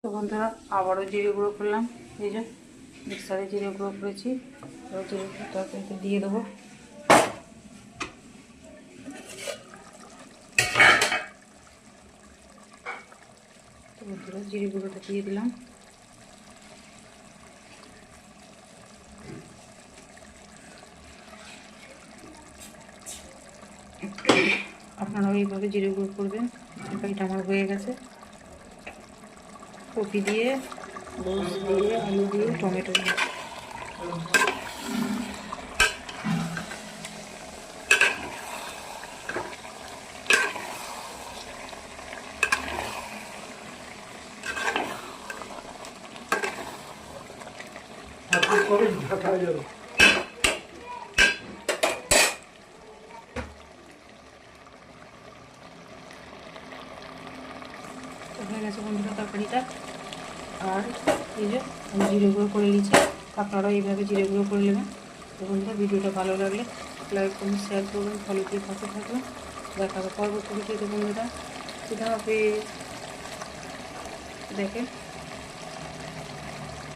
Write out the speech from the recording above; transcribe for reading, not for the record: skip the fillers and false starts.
তো বন্ধুরা আবারও জিরে গুঁড়ো করলাম, এই যে মিক্সারে জিরে গুঁড়ো করেছি। এবার জিরে গুঁড়ো তরকারিতে দিয়ে দেবো। তো বন্ধুরা জিরে গুঁড়োটা দিয়ে দিলাম। আপনারাও এইভাবে জিরে গুঁড়ো করবেন। তরকারিটা আমার হয়ে গেছে। কপি দিয়ে, গোস দিয়ে, আলু দিয়ে, টমেটো দিয়ে হয়ে গেছে বন্ধুরা তরকারিটা। আর এই যে আমি জিরে গুঁড়ো করে নিয়েছি, আপনারাও এইভাবে জিরে গুঁড়ো করে নেবেন। তো বন্ধুরা ভিডিওটা ভালো লাগলে লাইক করুন, শেয়ার করবেন, ফলো দিয়ে পাশে থাকবেন। দেখা হবে পরবর্তী ভিডিওতে বন্ধুরা। সেটা হবে দেখেন।